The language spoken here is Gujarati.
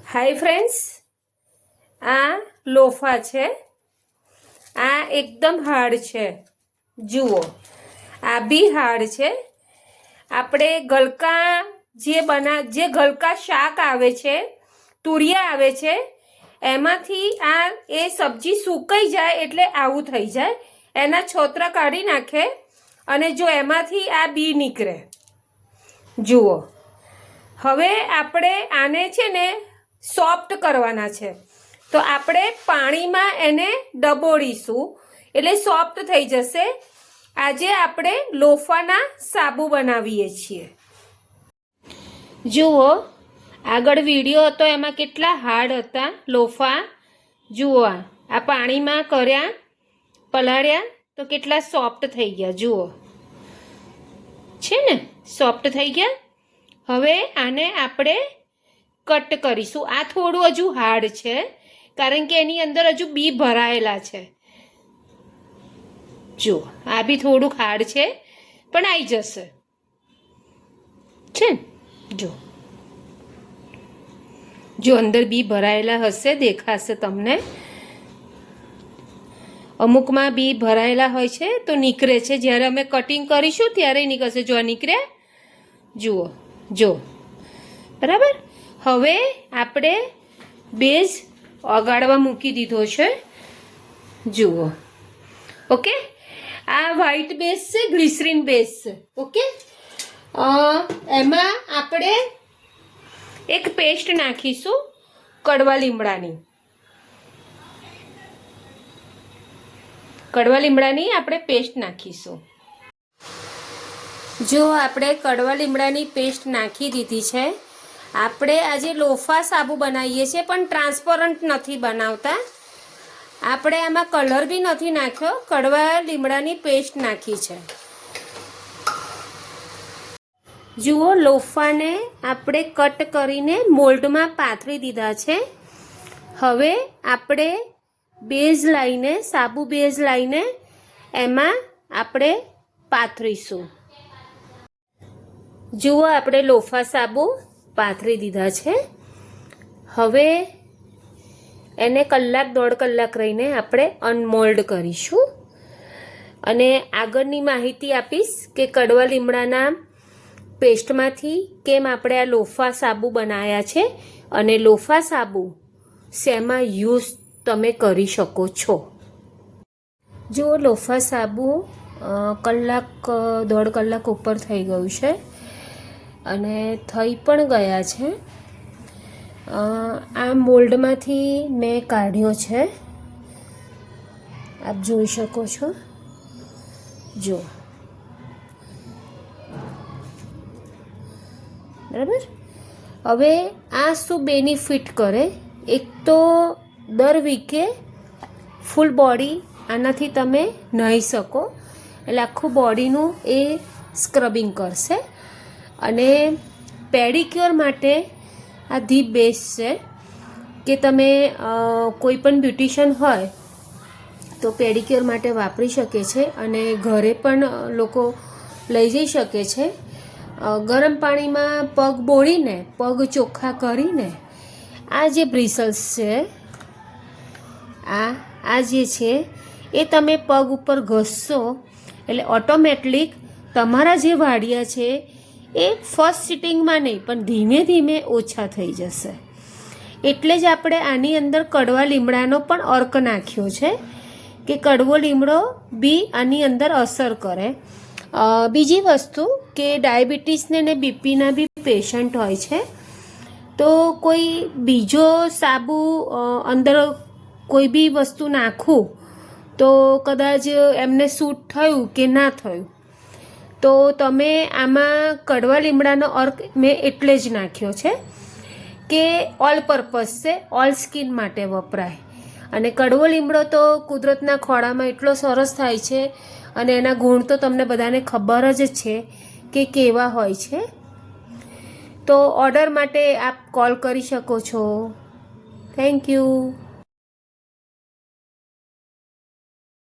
हाय फ्रेंड्स, आ लोफा छे। आ एकदम हार्ड छे। जुओ, आ बी हार्ड छे। आपणे गलका जे गलका शाक आवे छे, तुरिया आवे छे, एमांथी आ ए सब्जी सुकाई जाए एटले आवुं थई जाए। एना छोतरा काढी नाखे अने जो एमांथी आ बी निकळे। जुओ, हवे आपणे आने छे ने सॉफ्ट करवाना छे, तो आपणे पाणीमां एने डबोळीशुं એટલે સોફ્ટ થઈ જશે। આજે આપણે લોફાના સાબુ બનાવીએ છીએ। જુઓ, આગળ વિડીયો હતો એમાં કેટલા હાર્ડ હતા લોફા। જુઓ, આ પાણીમાં કર્યા, પલાળ્યા તો કેટલા સોફ્ટ થઈ ગયા। જુઓ છે ને, સોફ્ટ થઈ ગયા। હવે આને આપણે કટ કરીશું। આ થોડું હજુ હાર્ડ છે કારણ કે એની અંદર હજુ બી ભરાયેલા છે। જો આ બી થોડુંક હાર્ડ છે પણ આવી જશે છે। જો અંદર બી ભરાયેલા હશે, દેખાશે તમને। અમુકમાં બી ભરાયેલા હોય છે તો નીકળે છે, જ્યારે અમે કટિંગ કરીશું ત્યારે નીકળશે। જો આ નીકળે, જુઓ, જો બરાબર। હવે આપણે બેઝ ઓગાળવા મૂકી દીધો છે। જુઓ, ઓકે। આ વ્હાઈટ બેઝ છે, ગ્લિસરીન બેઝ છે, ઓકે। એમાં આપણે એક પેસ્ટ નાખીશું કડવા લીમડાની। કડવા લીમડાની આપણે પેસ્ટ નાખીશું। જો આપણે કડવા લીમડાની પેસ્ટ નાખી દીધી છે। આપણે આજે લોફા સાબુ બનાવીએ છીએ પણ ટ્રાન્સપરન્ટ નથી બનાવતા। આપણે આમાં કલર બી નથી નાખ્યો, કડવા લીમડાની પેસ્ટ નાખી છે। જુઓ, લોફાને આપણે કટ કરીને મોલ્ડમાં પાથરી દીધા છે। હવે આપણે બેઝ લઈને, સાબુ બેઝ લઈને એમાં આપણે પાથરીશું। જુઓ, આપણે લોફા સાબુ પાથરી દીધા છે। હવે એને કલાક દોઢ કલાક રહીને આપણે અનમોલ્ડ કરીશું અને આગળની માહિતી આપીશ કે કડવા લીમડાના પેસ્ટમાંથી કેમ આપણે આ લોફા સાબુ બનાવ્યા છે અને લોફા સાબુ શેમાં યુઝ તમે કરી શકો છો। જો લોફા સાબુ કલાક દોઢ કલાક ઉપર થઈ ગયું છે અને થઈ પણ ગયા છે। આ મોલ્ડમાંથી મેં કાઢ્યો છે, આપ જોઈ શકો છો। જો બરાબર। હવે આ શું બેનિફિટ કરે, એક તો દર વીકે ફૂલ બોડી આનાથી તમે નાહી શકો, એટલે આખું બોડીનું એ સ્ક્રબિંગ કરશે। અને પેડિક્યોર માટે આ ધી બેસ્ટ છે કે તમે કોઈ પણ બ્યુટિશિયન હોય તો પેડિક્યોર માટે વાપરી શકે છે અને ઘરે પણ લોકો લઈ જઈ શકે છે। ગરમ પાણીમાં પગ બોળીને, પગ ચોખ્ખા કરીને આ જે બ્રિસલ્સ છે, આ જે છે એ તમે પગ ઉપર ઘસશો એટલે ઓટોમેટિક તમારા જે વાડિયા છે એ ફર્સ્ટ સિટિંગમાં નહીં પણ ધીમે ધીમે ઓછા થઈ જશે। એટલે જ આપણે આની અંદર કડવા લીમડાનો પણ અર્ક નાખ્યો છે કે કડવો લીમડો બી આની અંદર અસર કરે। બીજી વસ્તુ કે ડાયાબિટીસને ને બીપીના બી પેશન્ટ હોય છે તો કોઈ બીજો સાબુ અંદર કોઈ બી વસ્તુ નાખું તો કદાચ એમને સૂટ થયું કે ના થયું, તો તમે આમાં કડવા લીમડાનો અર્ક મેં એટલે જ નાખ્યો છે કે ઓલ પર્પઝ છે, ઓલ સ્કિન માટે વપરાય। અને કડવો લીમડો તો કુદરતના ખોળામાં એટલો સરસ થાય છે અને એના ગુણ તો તમને બધાને ખબર જ છે કે કેવા હોય છે। તો ઓર્ડર માટે આપ કોલ કરી શકો છો। Thank you.